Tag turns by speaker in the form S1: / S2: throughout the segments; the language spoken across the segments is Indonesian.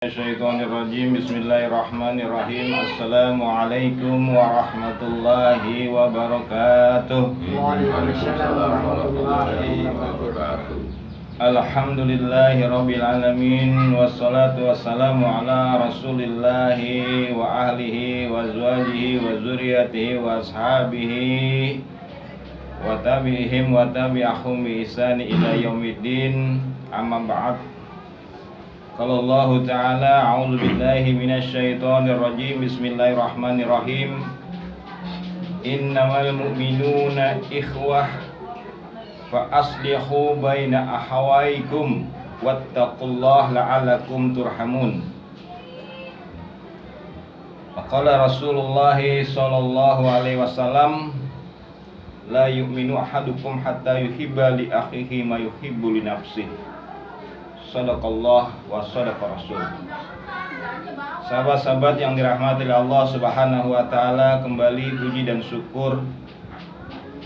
S1: Syaitonirrajim. Bismillahirrahmanirrahim. Assalamualaikum warahmatullahi wabarakatuh.
S2: Waalaikumsalam warahmatullahi wabarakatuh.
S1: Alhamdulillahi rabbil alamin. Wassalatu wassalamu ala rasulillahi wa ahlihi wa azwajihi wa zuriyatihi wa ashabihi wa tabi'ihim wa tabi'ahum bi ihsani ila yaumiddin. Amma ba'd. Qala Allah Ta'ala, a'udzu billahi minasyaitonir rajim. Bismillahirrahmanirrahim. Innamal mu'minuna ikhwah fa aslihu baina akhawaykum wattaqullaha la'allakum turhamun. Qala Rasulullah sallallahu alaihi wasallam, la yu'minu ahadukum hatta yuhibba li akhihi ma yuhibbu li nafsihi. Sadaqallah wa sadaqa Rasul. Sahabat-sahabat yang dirahmati oleh Allah Subhanahu wa taala, kembali puji dan syukur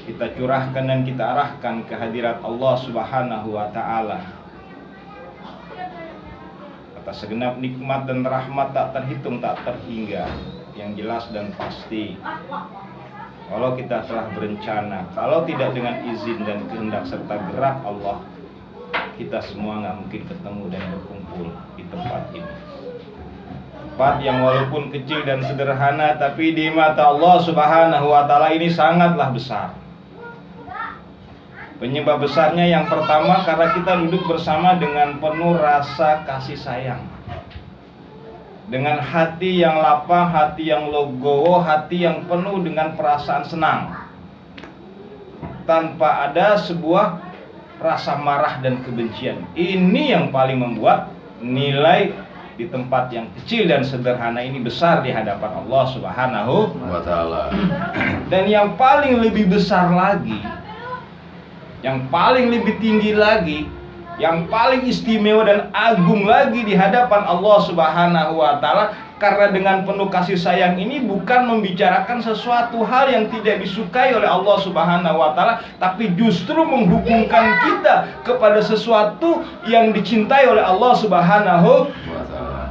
S1: kita curahkan dan kita arahkan ke hadirat Allah Subhanahu wa taala atas segenap nikmat dan rahmat tak terhitung tak terhingga yang jelas dan pasti. Kalau kita telah berencana, kalau tidak dengan izin dan kehendak serta gerak Allah, kita semua nggak mungkin ketemu dan berkumpul di tempat ini. Tempat yang walaupun kecil dan sederhana, tapi di mata Allah Subhanahu wa taala ini sangatlah besar. Penyebab besarnya yang pertama, karena kita duduk bersama dengan penuh rasa kasih sayang, dengan hati yang lapang, hati yang legowo, hati yang penuh dengan perasaan senang, tanpa ada sebuah rasa marah dan kebencian. Ini yang paling membuat nilai di tempat yang kecil dan sederhana ini besar di hadapan Allah Subhanahu wa taala. Dan yang paling lebih besar lagi, yang paling lebih tinggi lagi, yang paling istimewa dan agung lagi di hadapan Allah Subhanahu wa taala, karena dengan penuh kasih sayang ini bukan membicarakan sesuatu hal yang tidak disukai oleh Allah Subhanahu wa taala, tapi justru menghubungkan kita kepada sesuatu yang dicintai oleh Allah Subhanahu wa taala.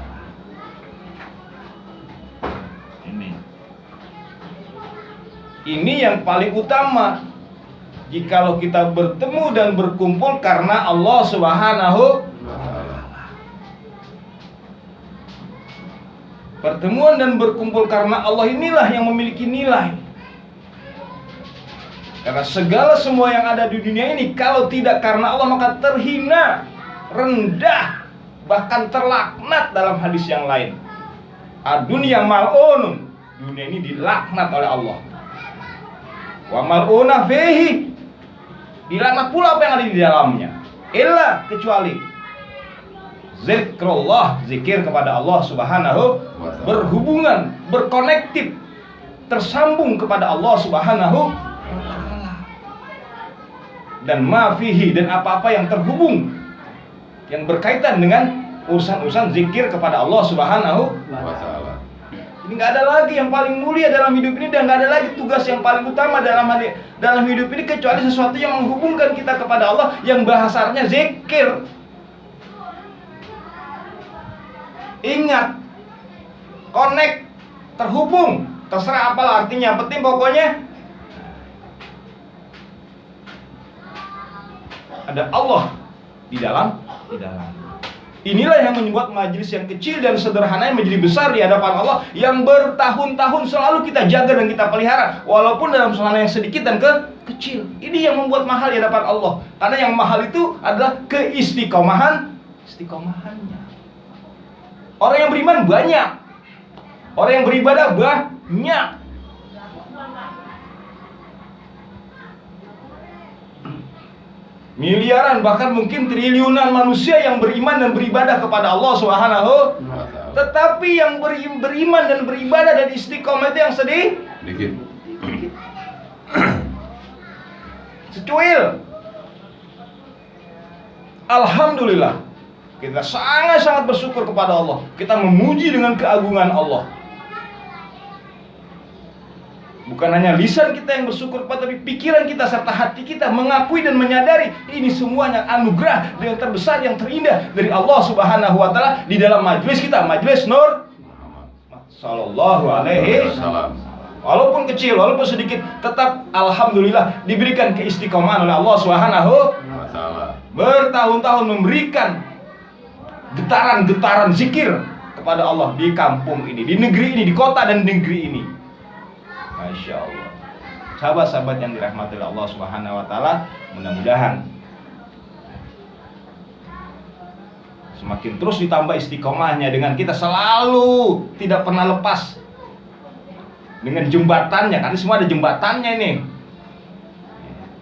S1: Ini yang paling utama. Jikalau kita bertemu dan berkumpul karena Allah Subhanahu wa taala. Pertemuan dan berkumpul karena Allah inilah yang memiliki nilai. Karena segala semua yang ada di dunia ini, kalau tidak karena Allah maka terhina, rendah, bahkan terlaknat dalam hadis yang lain. Ad-dunya mal'unun, dunia ini dilaknat oleh Allah. Wa mal'una fihi, dilaknat pula apa yang ada di dalamnya. Illa, kecuali zikrullah, zikir kepada Allah Subhanahu, berhubungan, berkonektif, tersambung kepada Allah Subhanahu wa taala. Dan ma fihi, dan apa-apa yang terhubung, yang berkaitan dengan urusan-urusan zikir kepada Allah Subhanahu wa taala. Ini nggak ada lagi yang paling mulia dalam hidup ini, dan nggak ada lagi tugas yang paling utama dalam hidup ini kecuali sesuatu yang menghubungkan kita kepada Allah, yang bahasanya zikir. Ingat, connect, terhubung, terserah apalah artinya, penting pokoknya ada Allah di dalam. Inilah yang membuat majelis yang kecil dan sederhana yang menjadi besar di hadapan Allah, yang bertahun-tahun selalu kita jaga dan kita pelihara, walaupun dalam suasana yang sedikit dan kecil. Ini yang membuat mahal di hadapan Allah, karena yang mahal itu adalah keistiqomahannya. Orang yang beriman banyak, orang yang beribadah banyak. Miliaran, bahkan mungkin triliunan manusia yang beriman dan beribadah kepada Allah Subhanahu. Tetapi yang beriman dan beribadah dan istiqomah itu yang sedikit. Secuil. Alhamdulillah, kita sangat-sangat bersyukur kepada Allah. Kita memuji dengan keagungan Allah. Bukan hanya lisan kita yang bersyukur, tapi pikiran kita serta hati kita mengakui dan menyadari ini semuanya anugerah yang terbesar, yang terindah dari Allah Subhanahu wa taala di dalam majelis kita, majelis Nur sallallahu alaihi wasallam. Walaupun kecil, walaupun sedikit, tetap alhamdulillah diberikan keistiqomahan oleh Allah Subhanahu wa taala. Bertahun-tahun memberikan getaran-getaran zikir kepada Allah di kampung ini, di negeri ini, di kota dan negeri ini. Masya Allah. Sahabat-sahabat yang dirahmati oleh Allah Subhanahu wa taala, mudah-mudahan semakin terus ditambah istiqomahnya dengan kita selalu tidak pernah lepas dengan jembatannya, karena semua ada jembatannya ini.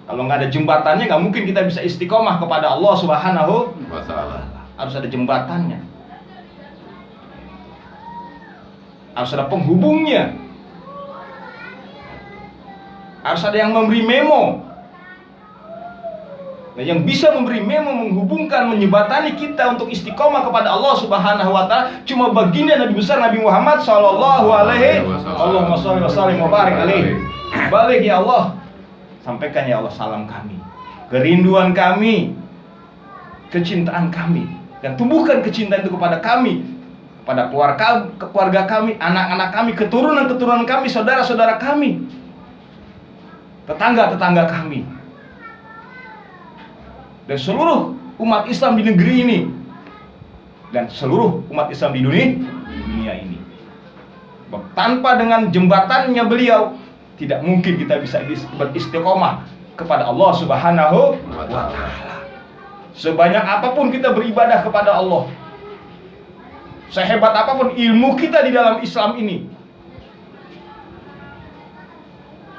S1: Kalau nggak ada jembatannya, nggak mungkin kita bisa istiqomah kepada Allah Subhanahu wa taala. Harus ada jembatannya, harus ada penghubungnya, harus ada yang memberi memo. Nah, yang bisa memberi memo, menghubungkan, menyebatani kita untuk istiqomah kepada Allah Subhanahu wa taala cuma baginda Nabi besar Nabi Muhammad sallallahu alaihi wasallam. Allahumma shalli wa sallim wa barik alaihi. Balik ya Allah, sampaikan ya Allah salam kami, kerinduan kami, kecintaan kami, dan tumbuhkan kecintaan itu kepada kami, kepada keluarga kami, anak-anak kami, keturunan-keturunan kami, saudara-saudara kami, tetangga-tetangga kami, dan seluruh umat Islam di negeri ini, dan seluruh umat Islam di dunia ini. Tanpa dengan jembatannya beliau, tidak mungkin kita bisa beristiqomah kepada Allah Subhanahu wa taala. Sebanyak apapun kita beribadah kepada Allah, sehebat apapun ilmu kita di dalam Islam ini,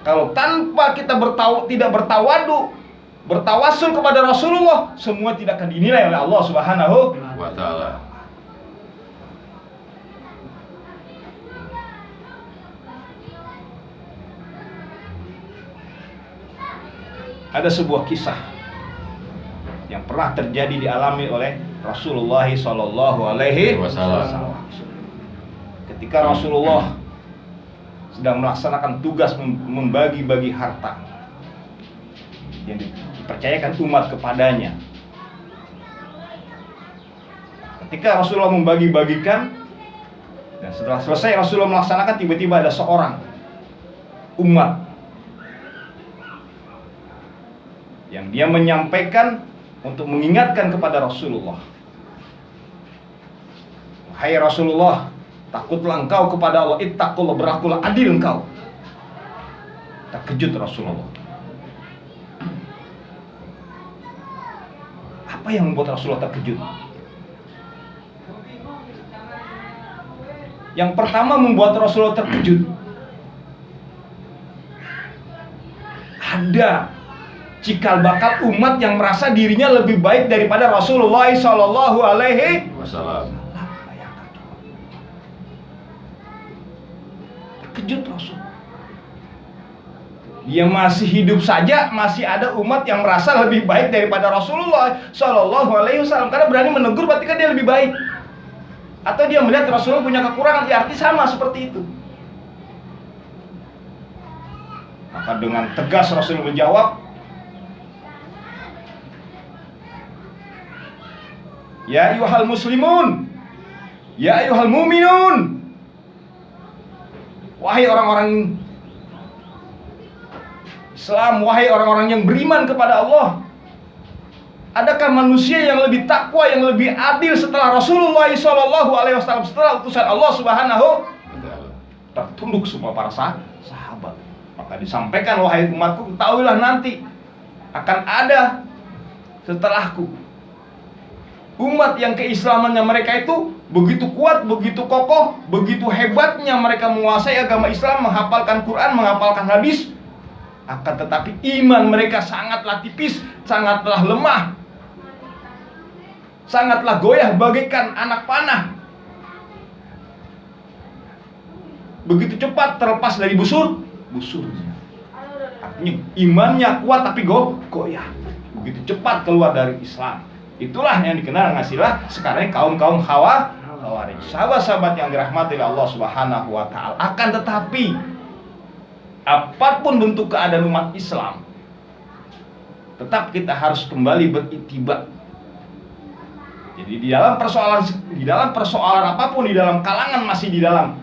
S1: kalau tanpa kita tidak bertawadu, bertawasul kepada Rasulullah, semua tidak akan dinilai oleh Allah Subhanahu wa taala. Ada sebuah kisah yang pernah terjadi dialami oleh Rasulullah sallallahu alaihi wasallam. Ketika Rasulullah sedang melaksanakan tugas membagi-bagi harta yang dipercayakan umat kepadanya. Ketika Rasulullah membagi-bagikan dan setelah selesai Rasulullah melaksanakan, tiba-tiba ada seorang umat yang dia menyampaikan untuk mengingatkan kepada Rasulullah. Hai Rasulullah, takutlah engkau kepada Allah, ittaqullah, berlakulah adil engkau. Terkejut Rasulullah. Apa yang membuat Rasulullah terkejut? Yang pertama membuat Rasulullah terkejut, ada cikal bakal umat yang merasa dirinya lebih baik daripada Rasulullah sallallahu alaihi wasallam. Terkejut Rasul. Dia masih hidup saja, masih ada umat yang merasa lebih baik daripada Rasulullah sallallahu alaihi wasallam, karena berani menegur, berarti kan dia lebih baik. Atau dia melihat Rasulullah punya kekurangan, arti sama seperti itu. Maka dengan tegas Rasul menjawab, ya ayyuhal muslimun, ya ayyuhal mu'minun. Wahai orang-orang Islam, wahai orang-orang yang beriman kepada Allah, adakah manusia yang lebih takwa, yang lebih adil setelah Rasulullah SAW, setelah utusan Allah Subhanahu? Tertunduk semua para sahabat. Maka disampaikan, wahai umatku, ketahuilah nanti akan ada setelahku umat yang keislamannya mereka itu begitu kuat, begitu kokoh, begitu hebatnya mereka menguasai agama Islam, menghafalkan Quran, menghafalkan hadis. Akan tetapi iman mereka sangatlah tipis, sangatlah lemah, sangatlah goyah bagaikan anak panah. Begitu cepat terlepas dari busurnya. Artinya imannya kuat tapi goyah. Begitu cepat keluar dari Islam. Itulah yang dikenal ngasilah sekarang kaum Khawarij. Sahabat-sahabat yang dirahmati oleh Allah Subhanahu wa taala. Akan tetapi apapun bentuk keadaan umat Islam, tetap kita harus kembali beriktibar. Jadi di dalam persoalan apapun, di dalam kalangan, masih di dalam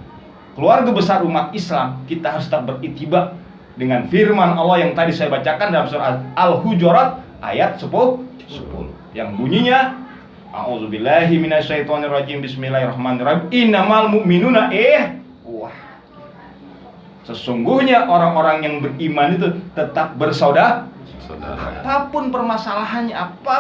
S1: keluarga besar umat Islam, kita harus tetap beriktibar dengan firman Allah yang tadi saya bacakan dalam surah Al-Hujurat ayat 10 yang bunyinya, a'udzubillahi minasyaitonirrajim, bismillahirrahmanirrahim, innamal mu'minuna sesungguhnya orang-orang yang beriman itu tetap bersaudara. Apapun permasalahannya, apa